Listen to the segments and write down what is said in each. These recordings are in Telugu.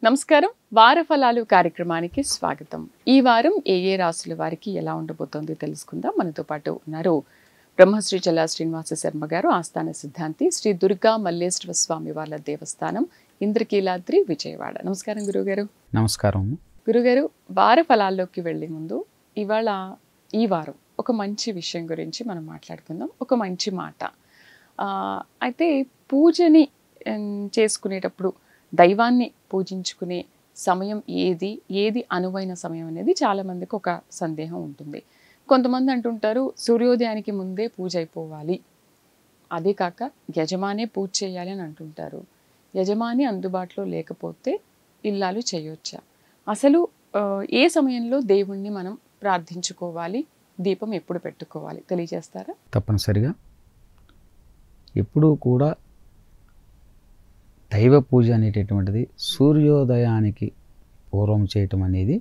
నమస్కారం. వార ఫలాలు కార్యక్రమానికి స్వాగతం. ఈ వారం ఏ రాశుల వారికి ఎలా ఉండబోతోంది తెలుసుకుందాం. మనతో పాటు ఉన్నారు బ్రహ్మశ్రీ చల్లా శ్రీనివాస శర్మ గారు, ఆస్థాన సిద్ధాంతి, శ్రీ దుర్గా మల్లేశ్వర స్వామి వాళ్ళ దేవస్థానం, ఇంద్రకీలాద్రి, విజయవాడ. నమస్కారం గురుగారు. నమస్కారం గురుగారు. వార ఫలాల్లోకి వెళ్ళే ముందు ఇవాళ ఈ వారం ఒక మంచి విషయం గురించి మనం మాట్లాడుకుందాం. ఒక మంచి మాట. అయితే పూజని చేసుకునేటప్పుడు దైవాన్ని పూజించుకునే సమయం ఏది అనువైన సమయం అనేది చాలామందికి ఒక సందేహం ఉంటుంది. కొంతమంది అంటుంటారు సూర్యోదయానికి ముందే పూజ అయిపోవాలి, అదే కాక యజమానే పూజ చేయాలి అని అంటుంటారు. యజమాని అందుబాటులో లేకపోతే ఇల్లాలు చేయొచ్చా? అసలు ఏ సమయంలో దేవుణ్ణి మనం ప్రార్థించుకోవాలి, దీపం ఎప్పుడు పెట్టుకోవాలి తెలియజేస్తారా? తప్పనిసరిగా. ఎప్పుడూ కూడా దైవ పూజ అనేటటువంటిది సూర్యోదయానికి పూర్వం చేయటం అనేది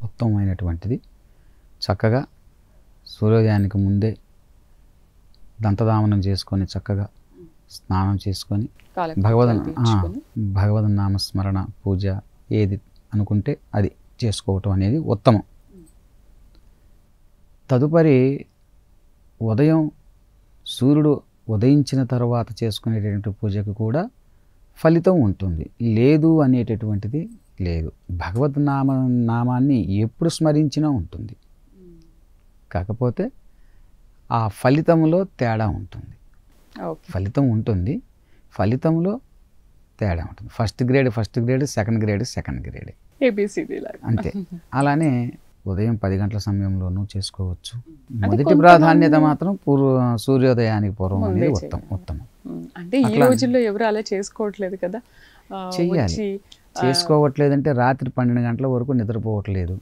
ఉత్తమమైనటువంటిది. చక్కగా సూర్యోదయానికి ముందే దంతధామనం చేసుకొని చక్కగా స్నానం చేసుకొని భగవద్ నామస్మరణ పూజ ఏది అనుకుంటే అది చేసుకోవటం అనేది ఉత్తమం. తదుపరి ఉదయం సూర్యుడు ఉదయించిన తర్వాత చేసుకునేటటువంటి పూజకు కూడా ఫలితం ఉంటుంది. లేదు అనేటటువంటిది లేదు. భగవద్ నామాన్ని ఎప్పుడు స్మరించినా ఉంటుంది. కాకపోతే ఆ ఫలితంలో తేడా ఉంటుంది. ఫలితం ఉంటుంది, ఫలితంలో తేడా ఉంటుంది. ఫస్ట్ గ్రేడ్, సెకండ్ గ్రేడ్ అంతే. అలానే ఉదయం 10 గంటల సమయంలోనూ చేసుకోవచ్చు. మొదటి ప్రాధాన్యత మాత్రం సూర్యోదయానికి పూర్వం అనేది ఉత్తమం. అంటే ఈ రోజుల్లో ఎవరు అలా చేసుకోవట్లేదు కదా. చెయ్యాలి. చేసుకోవట్లేదంటే రాత్రి 12 గంటల వరకు నిద్రపోవట్లేదు,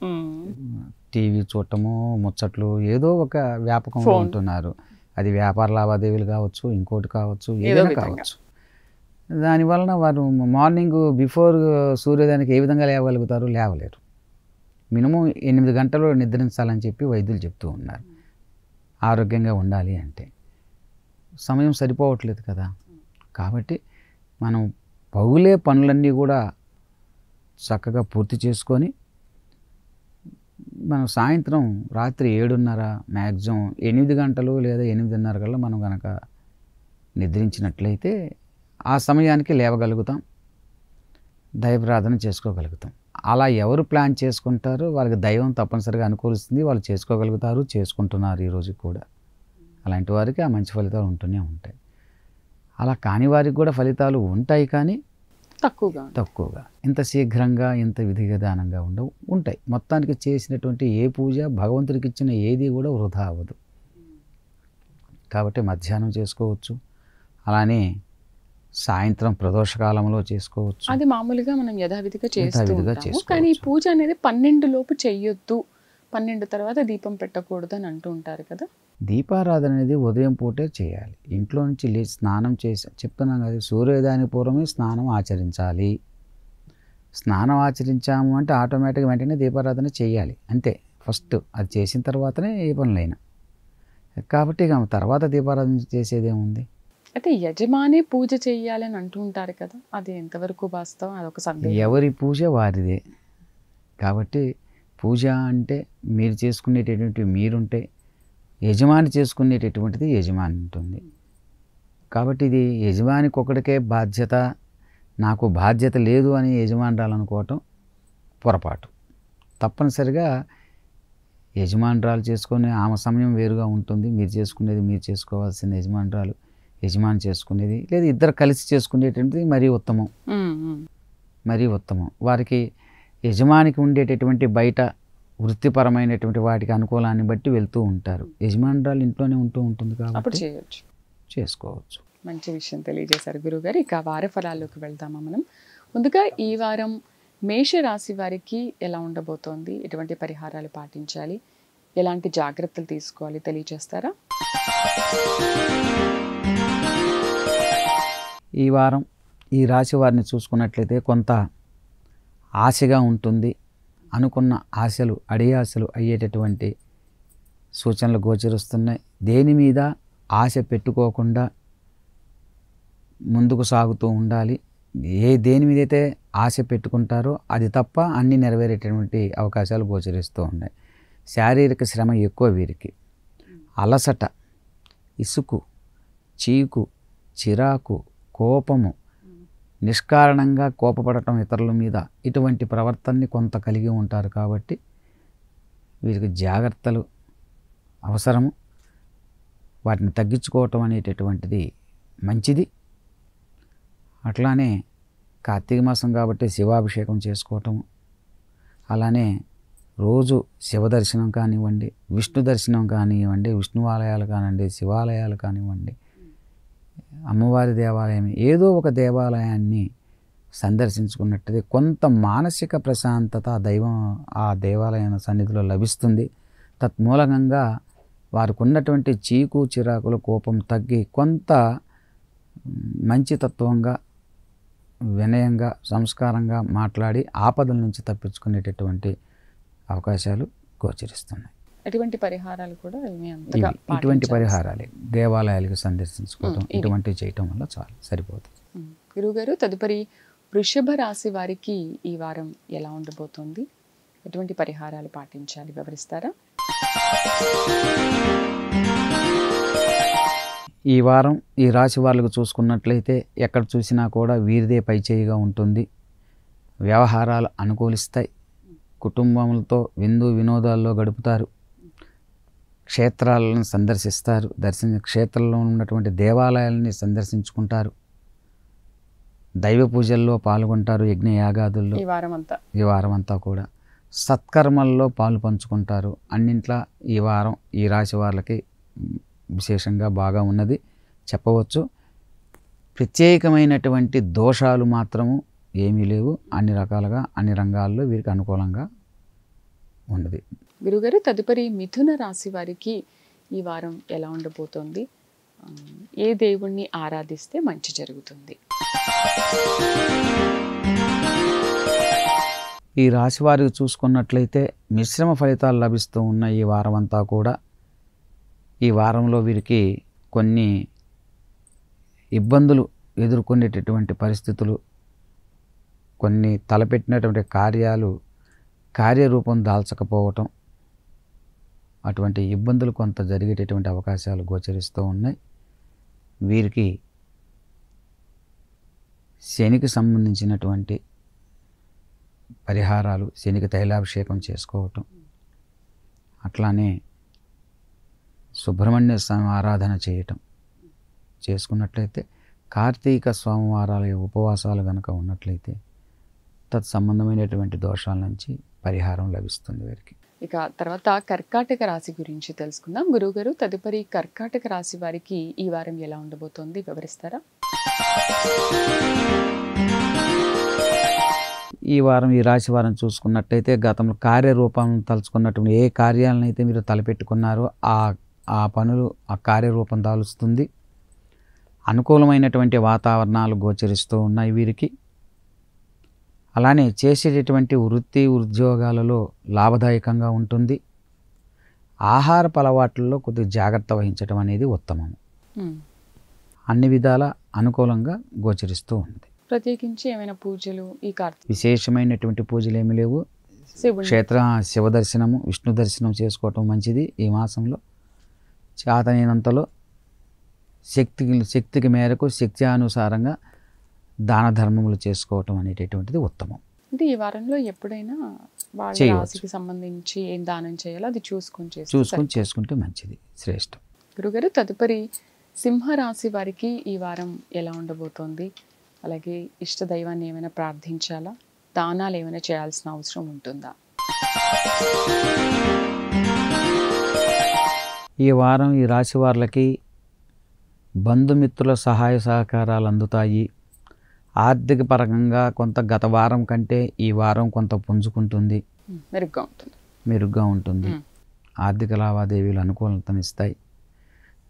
టీవీ చూడటము, ముచ్చట్లు, ఏదో ఒక వ్యాపకంలో ఉంటున్నారు. అది వ్యాపార లావాదేవీలు కావచ్చు, ఇంకోటి కావచ్చు, ఏదైనా కావచ్చు. దానివలన వారు మార్నింగ్ బిఫోర్ సూర్యోదయానికి ఏ విధంగా లేవగలుగుతారు? లేవలేరు. మినిమం 8 గంటలు నిద్రించాలని చెప్పి వైద్యులు చెప్తూ ఉన్నారు. ఆరోగ్యంగా ఉండాలి అంటే సమయం సరిపోవట్లేదు కదా. కాబట్టి మనం పగులే పనులన్నీ కూడా చక్కగా పూర్తి చేసుకొని మనం సాయంత్రం రాత్రి 7:30 మ్యాక్సిమం 8 గంటలు లేదా 8:30 కల్లా మనం కనుక నిద్రించినట్లయితే ఆ సమయానికి లేవగలుగుతాం, దైవప్రార్థన చేసుకోగలుగుతాం. అలా ఎవరు ప్లాన్ చేసుకుంటారో వాళ్ళకి దైవం తప్పనిసరిగా అనుకూలిస్తుంది. వాళ్ళు చేసుకోగలుగుతారు, చేసుకుంటున్నారు ఈ రోజు కూడా. అలాంటి వారికి ఆ మంచి ఫలితాలు ఉంటూనే ఉంటాయి. అలా కాని వారికి కూడా ఫలితాలు ఉంటాయి, కానీ తక్కువగా, ఇంత శీఘ్రంగా, ఇంత విధి విధానంగా ఉంటాయి. మొత్తానికి చేసినటువంటి ఏ పూజ, భగవంతుడికి ఇచ్చిన ఏది కూడా వృధా అవ్వదు. కాబట్టి మధ్యాహ్నం చేసుకోవచ్చు, అలానే సాయంత్రం ప్రదోషకాలంలో చేసుకోవచ్చు. అది మామూలుగా మనం యథావిధిగా చేస్తాము. కానీ పూజ అనేది 12 లోపు చెయ్యొద్దు, 12 తర్వాత దీపం పెట్టకూడదు అని అంటూ ఉంటారు కదా. దీపారాధన అనేది ఉదయం పూటే చేయాలి. ఇంట్లో నుంచి లేచి స్నానం చేసి చెప్తున్నాం కదా, సూర్యోదయానికి పూర్వమే స్నానం ఆచరించాలి. స్నానం ఆచరించాము అంటే ఆటోమేటిక్గా వెంటనే దీపారాధన చేయాలి అంతే. ఫస్ట్ అది చేసిన తర్వాతనే ఏ పనులైనా. కాబట్టి ఇక తర్వాత దీపారాధన చేసేదేముంది. అయితే యజమాని పూజ చేయాలని అంటూ ఉంటారు కదా, అది ఎంతవరకు వాస్తవం? అదొక సందేహం. ఎవరి పూజ వారిదే. కాబట్టి పూజ అంటే మీరు చేసుకునేటటువంటి మీరుంటే, యజమాని చేసుకునేటటువంటిది యజమాని ఉంటుంది. కాబట్టి ఇది యజమానికి ఒకటికే బాధ్యత, నాకు బాధ్యత లేదు అని యజమానురాలు అనుకోవటం పొరపాటు. తప్పనిసరిగా యజమానురాలు చేసుకునే ఆమె సమయం వేరుగా ఉంటుంది. మీరు చేసుకునేది మీరు చేసుకోవాల్సిన యజమాని చేసుకునేది, లేదా ఇద్దరు కలిసి చేసుకునేటువంటిది మరీ ఉత్తమం. వారికి యజమానికి ఉండేటటువంటి బయట వృత్తిపరమైనటువంటి వాటికి అనుకూలాన్ని బట్టి వెళ్తూ ఉంటారు. యజమానురాలు ఇంట్లోనే ఉంటుంది కాబట్టి చేసుకోవచ్చు. మంచి విషయం తెలియజేశారు గురుగారు. ఇక వార ఫలాల్లోకి వెళ్దామా మనం. ముందుగా ఈ వారం మేషరాశి వారికి ఎలా ఉండబోతోంది, ఎటువంటి పరిహారాలు పాటించాలి, ఎలాంటి జాగ్రత్తలు తీసుకోవాలి తెలియజేస్తారా? ఈ వారం ఈ రాశి వారిని చూసుకున్నట్లయితే కొంత ఆశగా ఉంటుంది, అనుకున్న ఆశలు అడియాశలు అయ్యేటటువంటి సూచనలు గోచరిస్తున్నాయి. దేని మీద ఆశ పెట్టుకోకుండా ముందుకు సాగుతూ ఉండాలి. దేని మీద అయితే ఆశ పెట్టుకుంటారో అది తప్ప అన్నీ నెరవేరేటటువంటి అవకాశాలు గోచరిస్తూ ఉన్నాయి. శారీరక శ్రమ ఎక్కువ వీరికి. అలసట, ఇసుకు, చీకు, చిరాకు, కోపము, నిష్కారణంగా కోపపడటం ఇతరుల మీద, ఇటువంటి ప్రవర్తనని కొంత కలిగి ఉంటారు. కాబట్టి వీరికి జాగ్రత్తలు అవసరము. వాటిని తగ్గించుకోవటం అనేటటువంటిది మంచిది. అట్లానే కార్తీక మాసం కాబట్టి శివాభిషేకం చేసుకోవటము, అలానే రోజు శివ దర్శనం కానివ్వండి, విష్ణు దర్శనం కానివ్వండి, విష్ణు ఆలయాలు కానివ్వండి, శివాలయాలు కానివ్వండి, అమ్మవారి దేవాలయం ఏదో ఒక దేవాలయాన్ని సందర్శించుకున్నట్టయితే కొంత మానసిక ప్రశాంతత ఆ దేవాలయం సన్నిధిలో లభిస్తుంది. తత్మూలంగా వారికి ఉన్నటువంటి చీకు చిరాకులు కోపం తగ్గి కొంత మంచి తత్వంగా వినయంగా సంస్కారంగా మాట్లాడి ఆపదల నుంచి తప్పించుకునేటటువంటి అవకాశాలు గోచరిస్తున్నాయి. ఎటువంటి పరిహారాలు కూడా ఇటువంటి పరిహారాలే దేవాలయాలకు సందర్శించుకోవడం, ఇటువంటివి చేయటం వల్ల చాలా సరిపోతుంది. గురువుగారు, తదుపరి వృషభ రాశి వారికి ఈ వారం ఎలా ఉండబోతోంది? ఎటువంటి పరిహారాలు పాటించాలి వివరిస్తారా? ఈ వారం ఈ రాశి వాళ్ళకు చూసుకున్నట్లయితే ఎక్కడ చూసినా కూడా వీరిదే పైచేయిగా ఉంటుంది. వ్యవహారాలు అనుకూలిస్తాయి. కుటుంబములతో విందు వినోదాల్లో గడుపుతారు. క్షేత్రాలను సందర్శిస్తారు. క్షేత్రంలో ఉన్నటువంటి దేవాలయాలని సందర్శించుకుంటారు. దైవ పూజల్లో పాల్గొంటారు. యజ్ఞయాగాదుల్లో ఈ వారం అంతా కూడా సత్కర్మల్లో పాలు పంచుకుంటారు. అన్నింట్లా ఈ వారం ఈ రాశి వాళ్ళకి విశేషంగా బాగా ఉన్నది చెప్పవచ్చు. ప్రత్యేకమైనటువంటి దోషాలు మాత్రము ఏమీ లేవు. అన్ని రకాలుగా అన్ని రంగాల్లో వీరికి అనుకూలంగా ఉన్నది. గురుగారు, తదుపరి మిథున రాశి వారికి ఈ వారం ఎలా ఉండబోతోంది? ఏ దేవుణ్ణి ఆరాధిస్తే మంచి జరుగుతుంది? ఈ రాశి వారికి చూసుకున్నట్లయితే మిశ్రమ ఫలితాలు లభిస్తూ ఉన్న ఈ వారం అంతా కూడా ఈ వారంలో వీరికి కొన్ని ఇబ్బందులు ఎదుర్కొనేటటువంటి పరిస్థితులు, కొన్ని తలపెట్టినటువంటి కార్యాలు కార్యరూపం దాల్చకపోవటం, అటువంటి ఇబ్బందులు కొంత జరిగేటటువంటి అవకాశాలు గోచరిస్తూ ఉన్నాయి. వీరికి శనికి సంబంధించినటువంటి పరిహారాలు, శనికి తైలాభిషేకం చేసుకోవటం, అట్లానే సుబ్రహ్మణ్య స్వామి ఆరాధన చేయటం చేసుకున్నట్లయితే, కార్తీక స్వామివారాల ఉపవాసాలు కనుక ఉన్నట్లయితే తత్సంబంధమైనటువంటి దోషాల నుంచి పరిహారం లభిస్తుంది వీరికి. ఇక తర్వాత కర్కాటక రాశి గురించి తెలుసుకుందాం. గురువుగారు, తదుపరి కర్కాటక రాశి వారికి ఈ వారం ఎలా ఉండబోతోంది వివరిస్తారా? ఈ వారం ఈ రాశి వారం చూసుకున్నట్టయితే గతంలో కార్యరూపం తలుచుకున్నటువంటి ఏ కార్యాలను అయితే మీరు తలపెట్టుకున్నారో ఆ పనులు ఆ కార్యరూపం దాలుస్తుంది. అనుకూలమైనటువంటి వాతావరణాలు గోచరిస్తూ ఉన్నాయి వీరికి. అలానే చేసేటటువంటి వృత్తి ఉద్యోగాలలో లాభదాయకంగా ఉంటుంది. ఆహారపు అలవాట్లలో కొద్దిగా జాగ్రత్త వహించడం అనేది ఉత్తమం. అన్ని విధాల అనుకూలంగా గోచరిస్తూ ఉంది. ప్రత్యేకించి ఏమైనా పూజలు ఈ విశేషమైనటువంటి పూజలు ఏమి లేవు. శివ దర్శనము, విష్ణు దర్శనం చేసుకోవటం మంచిది. ఈ మాసంలో చేతనైనంతలో శక్తికి మేరకు శక్త్యానుసారంగా దాన ధర్మములు చేసుకోవటం అనేటటువంటిది ఉత్తమం. అంటే ఈ వారంలో ఎప్పుడైనా వాళ్ళ రాశికి సంబంధించి ఏం దానం చేయాలో అది చూసుకొని చేసుకుంటే మంచిది, శ్రేష్టం. గురుగారు, తదుపరి సింహరాశి వారికి ఈ వారం ఎలా ఉండబోతోంది? అలాగే ఇష్ట దైవాన్ని ఏమైనా ప్రార్థించాలా? దానాలు ఏమైనా చేయాల్సిన అవసరం ఉంటుందా? ఈ వారం ఈ రాశి వారికి బంధుమిత్రుల సహాయ సహకారాలు అందుతాయి. ఆర్థిక పరంగా కొంత గత వారం కంటే ఈ వారం కొంత పుంజుకుంటుంది, మెరుగ్గా ఉంటుంది. ఆర్థిక లావాదేవీలు అనుకూలతనిస్తాయి.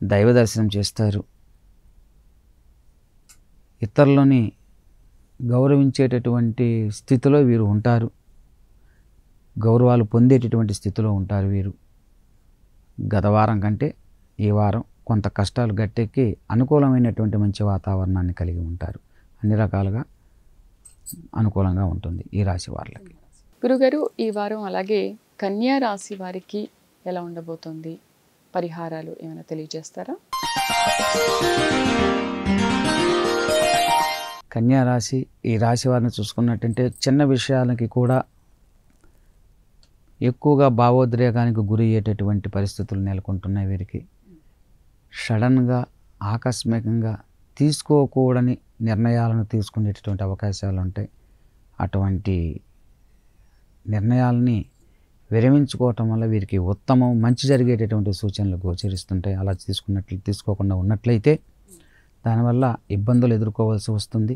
దైవ దర్శనం చేస్తారు. ఇతరులని గౌరవించేటటువంటి స్థితిలో వీరు ఉంటారు. గౌరవాలు పొందేటటువంటి స్థితిలో ఉంటారు వీరు. గత వారం కంటే ఈ వారం కొంత కష్టాలు గట్టెక్కి అనుకూలమైనటువంటి మంచి వాతావరణాన్ని కలిగి ఉంటారు. అన్ని రకాలుగా అనుకూలంగా ఉంటుంది ఈ రాశి వారికి. గురుగారు, ఈ వారం అలాగే కన్యా రాశి వారికి ఎలా ఉండబోతుంది? పరిహారాలు ఏమైనా తెలియజేస్తారా? కన్యా రాశి, ఈ రాశి వారిని చూసుకున్నట్టంటే చిన్న విషయాలకి కూడా ఎక్కువగా భావోద్రేకానికి గురి అయ్యేటటువంటి పరిస్థితులు నెలకొంటున్నాయి వీరికి. సడన్గా ఆకస్మికంగా తీసుకోకూడని నిర్ణయాలను తీసుకునేటటువంటి అవకాశాలు ఉంటాయి. అటువంటి నిర్ణయాలని విరమించుకోవటం వల్ల వీరికి ఉత్తమం మంచి జరిగేటటువంటి సూచనలు గోచరిస్తుంటాయి. అలా తీసుకోకుండా ఉన్నట్లయితే దానివల్ల ఇబ్బందులు ఎదుర్కోవాల్సి వస్తుంది.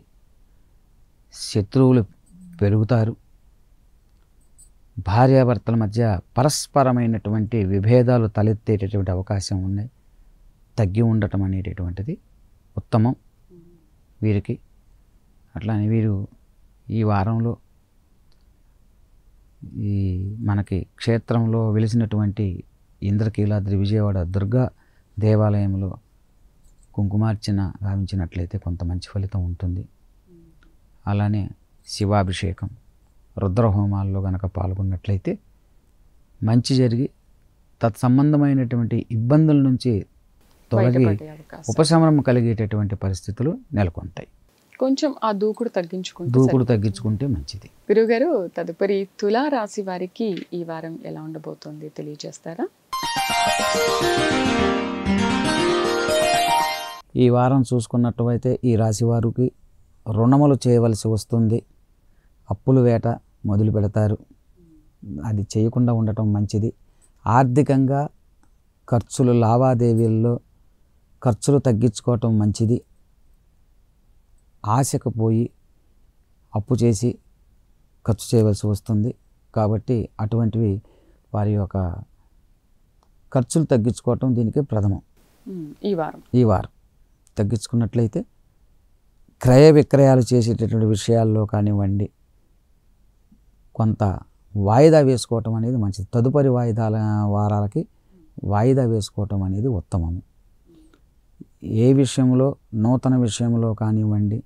శత్రువులు పెరుగుతారు. భార్యాభర్తల మధ్య పరస్పరమైనటువంటి విభేదాలు తలెత్తేటటువంటి అవకాశం ఉన్నాయి. తగ్గి ఉండటం అనేటటువంటిది ఉత్తమం వీరికి. అట్లానే వీరు ఈ వారంలో ఈ మనకి క్షేత్రంలో వెలిసినటువంటి ఇంద్రకీలాద్రి విజయవాడ దుర్గా దేవాలయంలో కుంకుమార్చన గావించినట్లయితే కొంత మంచి ఫలితం ఉంటుంది. అలానే శివాభిషేకం, రుద్రహోమాల్లో గనక పాల్గొన్నట్లయితే మంచి జరిగి తత్సంబంధమైనటువంటి ఇబ్బందుల నుంచి తొలగి ఉపశమనం కలిగేటటువంటి పరిస్థితులు నెలకొంటాయి. కొంచెం ఆ దూకుడు తగ్గించుకుంటే మంచిది. గురుగారు, తదుపరి తులా రాశి వారికి ఈ వారం ఎలా ఉండబోతోంది తెలియజేస్తారా? ఈ వారం చూసుకున్నట్లయితే ఈ రాశి వారికి రుణములు చేయవలసి వస్తుంది. అప్పుల వేట మొదలు పెడతారు. అది చేయకుండా ఉండటం మంచిది. ఆర్థికంగా ఖర్చులు, లావాదేవీల్లో ఖర్చులు తగ్గించుకోవటం మంచిది. ఆశకు పోయి అప్పు చేసి ఖర్చు చేయవలసి వస్తుంది. కాబట్టి అటువంటివి వారి యొక్క ఖర్చులు తగ్గించుకోవటం దీనికి ప్రథమం. ఈ వారం తగ్గించుకున్నట్లయితే క్రయ విక్రయాలు చేసేటటువంటి విషయాల్లో కానివ్వండి, కొంత వాయిదా వేసుకోవటం అనేది మంచిది. తదుపరి వారాలకి వాయిదా వేసుకోవటం అనేది ఉత్తమము. ఏ విషయంలో, నూతన విషయంలో కానివ్వండి,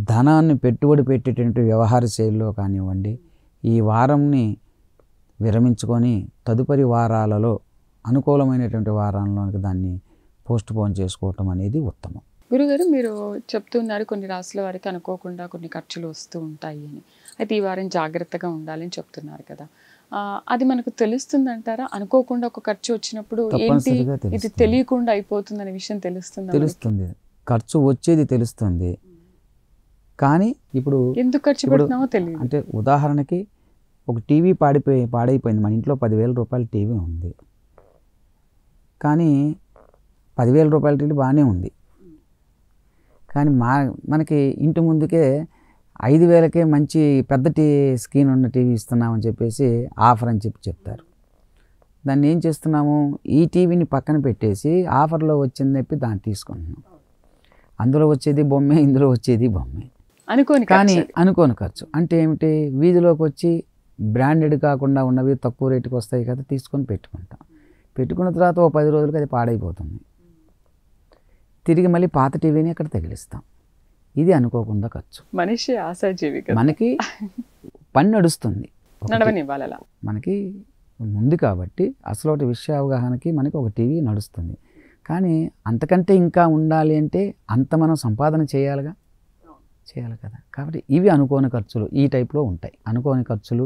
ధనాన్ని పెట్టుబడి పెట్టేటువంటి వ్యవహార శైలిలో కానివ్వండి, ఈ వారంని విరమించుకొని తదుపరి వారాలలో అనుకూలమైనటువంటి వారాల్లోనికి దాన్ని పోస్ట్ పోన్ చేసుకోవటం అనేది ఉత్తమం. గురుగారు, మీరు చెప్తున్నారు కొన్ని రాశుల వారికి అనుకోకుండా కొన్ని ఖర్చులు వస్తూ ఉంటాయి అని. అయితే ఈ వారం జాగ్రత్తగా ఉండాలని చెప్తున్నారు కదా, అది మనకు తెలుస్తుందంటారా? అనుకోకుండా ఒక ఖర్చు వచ్చినప్పుడు ఏంటి ఇది తెలియకుండా అయిపోతుందనే విషయం తెలుస్తుంది. ఖర్చు వచ్చేది తెలుస్తుంది, కానీ ఇప్పుడు ఎందుకు ఖర్చు పెడుతున్నామో తెలియదు. అంటే ఉదాహరణకి ఒక టీవీ పాడైపోయింది. మన ఇంట్లో 10,000 రూపాయల టీవీ ఉంది, కానీ 10,000 రూపాయల టీవీ బాగానే ఉంది. కానీ మనకి ఇంటి ముందుకే 5,000కే మంచి పెద్ద స్క్రీన్ ఉన్న టీవీ ఇస్తున్నామని చెప్పేసి ఆఫర్ అని చెప్తారు. దాన్ని ఏం చేస్తున్నాము, ఈ టీవీని పక్కన పెట్టేసి ఆఫర్లో వచ్చింది చెప్పి దాన్ని తీసుకుంటున్నాం. అందులో వచ్చేది బొమ్మే, ఇందులో వచ్చేది బొమ్మే. కానీ అనుకోని ఖర్చు అంటే ఏమిటి, వీధిలోకి వచ్చి బ్రాండెడ్ కాకుండా ఉన్నవి తక్కువ రేటుకి వస్తాయి కదా, తీసుకొని పెట్టుకుంటాం. పెట్టుకున్న తర్వాత ఓ 10 రోజులకి అది పాడైపోతుంది. తిరిగి మళ్ళీ పాత టీవీని అక్కడ తగిలిస్తాం. ఇది అనుకోకుండా ఖర్చు. మనిషి ఆశాజీవి, మనకి పని నడుస్తుంది, మనకి ఉంది కాబట్టి అసలు విషయ అవగాహనకి మనకి ఒక టీవీ నడుస్తుంది. కానీ అంతకంటే ఇంకా ఉండాలి అంటే అంత మనం సంపాదన చేయాలి కదా. కాబట్టి ఇవి అనుకోని ఖర్చులు ఈ టైప్లో ఉంటాయి. అనుకోని ఖర్చులు,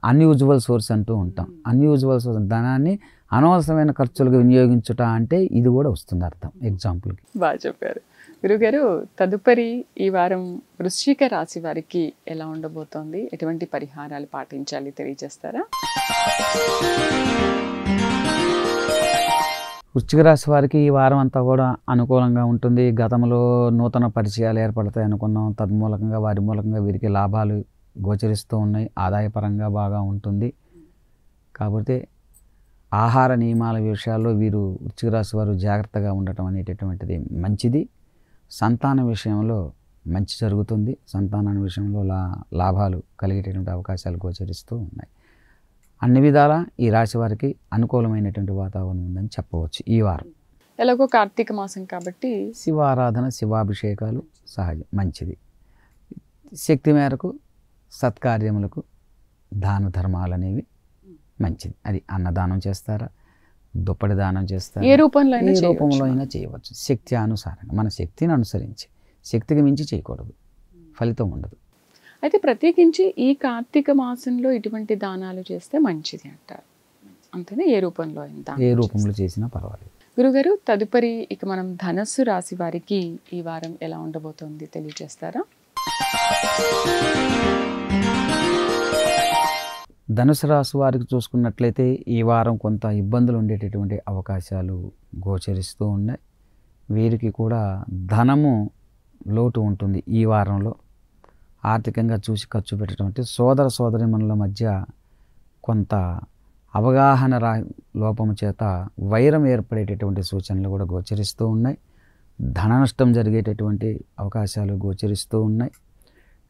అన్యూజువల్ సోర్స్ అంటూ ఉంటాం. అన్యూజువల్ సోర్స్, ధనాన్ని అనవసరమైన ఖర్చులకు వినియోగించుట అంటే ఇది కూడా వస్తుంది అర్థం. ఎగ్జాంపుల్కి బాగా చెప్పారు గురుగారు. తదుపరి ఈ వారం వృశ్చిక రాశి వారికి ఎలా ఉండబోతోంది, ఎటువంటి పరిహారాలు పాటించాలి తెలియజేస్తారా? వృశ్చిక రాశి వారికి ఈ వారం అంతా కూడా అనుకూలంగా ఉంటుంది. గతంలో నూతన పరిచయాలు ఏర్పడతాయి అనుకున్నాం, తద్మూలకంగా వారి మూలకంగా వీరికి లాభాలు గోచరిస్తూ ఉన్నాయి. ఆదాయపరంగా బాగా ఉంటుంది. కాకపోతే ఆహార నియమాల విషయాల్లో వీరు వృశ్చిక రాశి వారు జాగ్రత్తగా ఉండటం అనేటటువంటిది మంచిది. సంతాన విషయంలో మంచి జరుగుతుంది. సంతానం విషయంలో లాభాలు కలిగేటటువంటి అవకాశాలు గోచరిస్తూ ఉన్నాయి. అన్ని విధాలా ఈ రాశి వారికి అనుకూలమైనటువంటి వాతావరణం ఉందని చెప్పవచ్చు ఈ వారం. ఎలాగో కార్తీక మాసం కాబట్టి శివారాధన, శివాభిషేకాలు సహజం, మంచిది. శక్తి మేరకు సత్కార్యములకు దాన ధర్మాలు అనేవి మంచిది. అది అన్నదానం చేస్తారా, దుప్పటి దానం చేస్తారా, ఏ రూపంలో అయినా చేయవచ్చు. శక్తి అనుసారంగా మన శక్తిని అనుసరించి, శక్తికి మించి చేయకూడదు, ఫలితం ఉండదు. అయితే ప్రత్యేకించి ఈ కార్తీక మాసంలో ఇటువంటి దానాలు చేస్తే మంచిది అంటారు, అంతేనా? ఏ రూపంలో అయినా, ఏ రూపంలో చేసినా పర్వాలేదు. గురుగారు, తదుపరి ఇక మనం ధనస్సు రాశి వారికి ఈ వారం ఎలా ఉండబోతోంది తెలియజేస్తారా? ధనుసు రాశి వారికి చూసుకున్నట్లయితే ఈ వారం కొంత ఇబ్బందులు ఉండేటటువంటి అవకాశాలు గోచరిస్తూ ఉన్నాయి. వీరికి కూడా ధనము లోటు ఉంటుంది. ఈ వారంలో ఆర్థికంగా చూసి ఖర్చు పెట్టడం, సోదర సోదరీమణుల మధ్య కొంత అవగాహన లోపము చేత వైరం ఏర్పడేటటువంటి సూచనలు కూడా గోచరిస్తూ ఉన్నాయి. ధన నష్టం జరిగేటటువంటి అవకాశాలు గోచరిస్తూ ఉన్నాయి.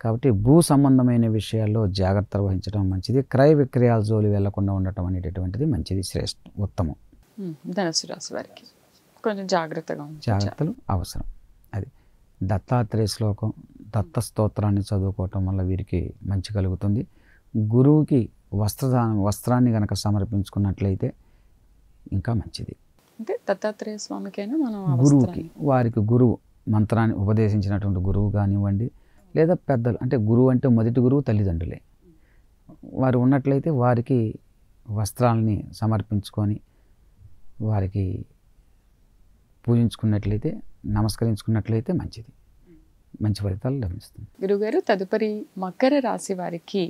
కాబట్టి భూ సంబంధమైన విషయాల్లో జాగ్రత్తలు వహించడం మంచిది. క్రయ విక్రయాల జోలి వెళ్లకుండా ఉండటం అనేటటువంటిది మంచిది, ఉత్తమం. ధనుసు రాశి వారికి కొంచెం జాగ్రత్తలు అవసరం. అది దత్తాత్రేయ శ్లోకం, దత్త స్తోత్రాన్ని చదువుకోవటం వల్ల వీరికి మంచి కలుగుతుంది. గురువుకి వస్త్రాన్ని కనుక సమర్పించుకున్నట్లయితే ఇంకా మంచిది. అంటే దత్తాత్రేయ స్వామికైనా మనం గురువుకి, వారికి గురువు మంత్రాన్ని ఉపదేశించినటువంటి గురువు కానివ్వండి, లేదా పెద్దలు, అంటే గురువు అంటే మొదటి గురువు తల్లిదండ్రులే, వారు ఉన్నట్లయితే వారికి వస్త్రాలని సమర్పించుకొని వారికి పూజించుకున్నట్లయితే, నమస్కరించుకున్నట్లయితే మంచిది, మంచి ఫలితాలు లభిస్తుంది. గురుగారు, తదుపరి మకర రాశి వారికి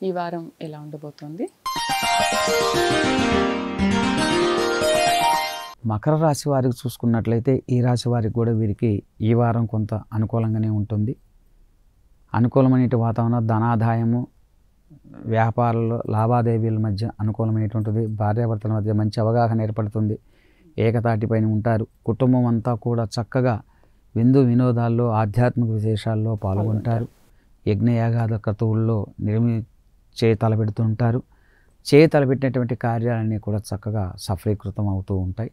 ఈ వారం ఎలా ఉండబోతోంది? మకర రాశి వారికి చూసుకున్నట్లయితే ఈ రాశి వారికి కూడా వీరికి ఈ వారం కొంత అనుకూలంగానే ఉంటుంది. అనుకూలమైన వాతావరణం, ధనాదాయము, వ్యాపారాల్లో లావాదేవీల మధ్య అనుకూలమైనటువంటిది. భార్యాభర్తల మధ్య మంచి అవగాహన ఏర్పడుతుంది. ఏకతాటిపైన ఉంటారు. కుటుంబం అంతా కూడా చక్కగా విందు వినోదాల్లో, ఆధ్యాత్మిక విశేషాల్లో పాల్గొంటారు. యజ్ఞయాగాద క్రతువుల్లో తలపెడుతుంటారు. తలపెట్టినటువంటి కార్యాలన్నీ కూడా చక్కగా సఫలీకృతం అవుతూ ఉంటాయి.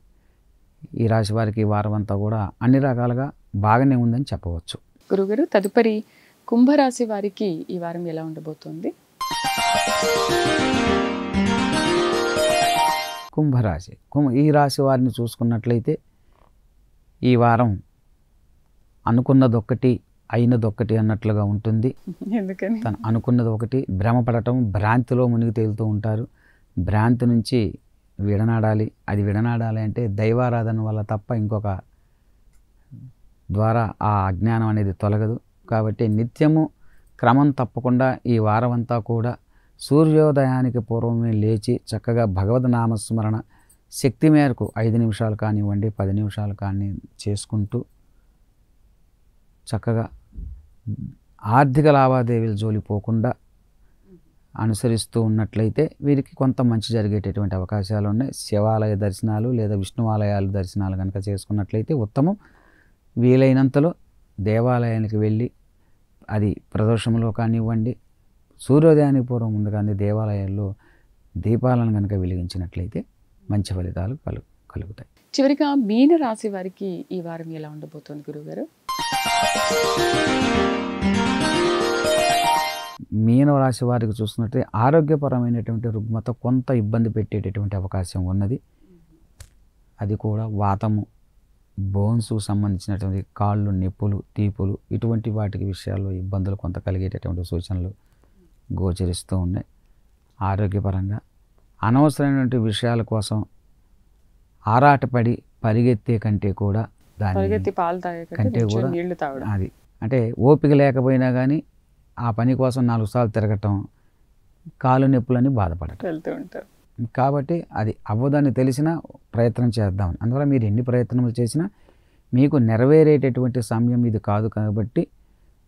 ఈ రాశి వారికి ఈ వారం అంతా కూడా అన్ని రకాలుగా బాగానే ఉందని చెప్పవచ్చు. గురుగారు, తదుపరి కుంభరాశి వారికి ఈ వారం ఎలా ఉండబోతోంది? కుంభరాశి, ఈ రాశి వారిని చూసుకున్నట్లయితే ఈ వారం అనుకున్నదొక్కటి అయినదొక్కటి అన్నట్లుగా ఉంటుంది. ఎందుకని? తను అనుకున్నది ఒకటి, భ్రమపడటం, భ్రాంతిలో మునిగి తేలుతూ ఉంటారు. భ్రాంతి నుంచి విడనాడాలి. అది విడనాడాలి అంటే దైవారాధన వల్ల తప్ప ఇంకొక ద్వారా ఆ అజ్ఞానం అనేది తొలగదు. కాబట్టి నిత్యము క్రమం తప్పకుండా ఈ వారం అంతా కూడా సూర్యోదయానికి పూర్వమే లేచి చక్కగా భగవద్ నామస్మరణ శక్తి మేరకు 5 నిమిషాలు కానివ్వండి, 10 నిమిషాలు కానీ చేసుకుంటూ చక్కగా ఆర్థిక లావాదేవీల జోలి పోకుండా అనుసరిస్తూ ఉన్నట్లయితే వీరికి కొంత మంచి జరిగేటటువంటి అవకాశాలు ఉన్నాయి. శివాలయ దర్శనాలు లేదా విష్ణువాలయాల దర్శనాలు కనుక చేసుకున్నట్లయితే ఉత్తమం. వీలైనంతలో దేవాలయానికి వెళ్ళి, అది ప్రదోషంలో కానివ్వండి, సూర్యోదయానికి పూర్వం ముందు కానీ దేవాలయాల్లో దీపాలను కనుక వెలిగించినట్లయితే మంచి ఫలితాలు కలుగుతాయి. చివరిగా మీన రాశి వారికి ఈ వారం ఎలా ఉండబోతోంది గురుగారు? మీన రాశి వారికి చూసుకున్నట్లయితే ఆరోగ్యపరమైనటువంటి రుగ్మత కొంత ఇబ్బంది పెట్టేటటువంటి అవకాశం ఉన్నది. అది కూడా వాతము, బోన్స్కు సంబంధించినటువంటి కాళ్ళు నొప్పులు, తీపులు, ఇటువంటి వాటికి విషయాల్లో ఇబ్బందులు కొంత కలిగేటటువంటి సూచనలు గోచరిస్తూ ఉన్నాయి. ఆరోగ్యపరంగా అనవసరమైనటువంటి విషయాల కోసం ఆరాటపడి పరిగెత్తే కంటే కూడా కంటే కూడా అది అంటే ఓపిక లేకపోయినా కానీ ఆ పని కోసం 4 సార్లు తిరగటం, కాలు నొప్పులని బాధపడటం. కాబట్టి అది అవ్వదని తెలిసినా ప్రయత్నం చేద్దామని. అందువల్ల మీరు ఎన్ని ప్రయత్నములు చేసినా మీకు నెరవేరేటటువంటి సమయం ఇది కాదు. కాబట్టి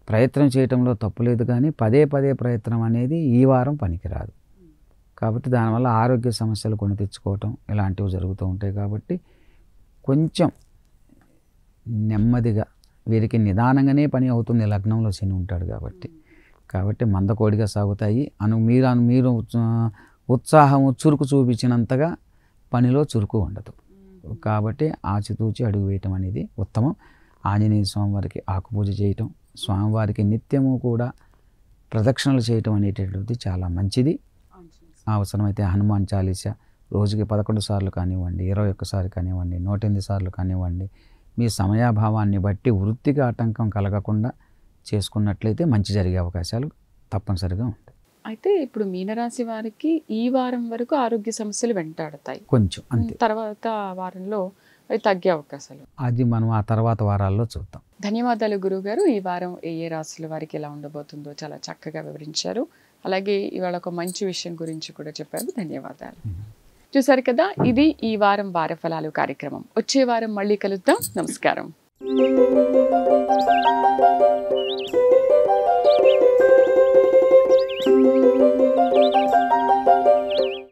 ప్రయత్నం చేయటంలో తప్పులేదు, కానీ పదే ప్రయత్నం అనేది ఈ వారం పనికిరాదు. కాబట్టి దానివల్ల ఆరోగ్య సమస్యలు కొని తెచ్చుకోవటం ఇలాంటివి జరుగుతూ ఉంటాయి. కాబట్టి కొంచెం నెమ్మదిగా వీరికి నిదానంగానే పని అవుతుంది, లగ్నంలో శని ఉంటాడు కాబట్టి మందకోడిగా సాగుతాయి. మీరు ఉత్సాహము చురుకు చూపించినంతగా పనిలో చురుకు ఉండదు. కాబట్టి ఆచితూచి అడుగు వేయటం అనేది ఉత్తమం. ఆంజనేయ స్వామి వారికి ఆకుపూజ చేయటం, స్వామివారికి నిత్యము కూడా ప్రదక్షిణలు చేయటం అనేటటువంటిది చాలా మంచిది. అవసరమైతే హనుమాన్ చాలీసా రోజుకి 11 సార్లు కానివ్వండి, 21 సార్లు కానివ్వండి, 108 సార్లు కానివ్వండి, మీ సమయాభావాన్ని బట్టి వృత్తికి ఆటంకం కలగకుండా చేసుకున్నట్లయితే మంచి జరిగే అవకాశాలు తప్పనిసరిగా ఉంటాయి. అయితే ఇప్పుడు మీనరాశి వారికి ఈ వారం వరకు ఆరోగ్య సమస్యలు వెంటాడతాయి, కొంచెం అంతే. తర్వాత వారంలో అవి తగ్గే అవకాశాలు, అది మనం ఆ తర్వాత వారాల్లో చూద్దాం. ధన్యవాదాలు గురువుగారు. ఈ వారం ఏ ఏ రాశుల వారికి ఎలా ఉండబోతుందో చాలా చక్కగా వివరించారు. అలాగే ఇవాళ ఒక మంచి విషయం గురించి కూడా చెప్పారు. ధన్యవాదాలు. చూసారు కదా, ఇది ఈ వారం వార ఫలాలు కార్యక్రమం. వచ్చే వారం మళ్ళీ కలుద్దాం. నమస్కారం.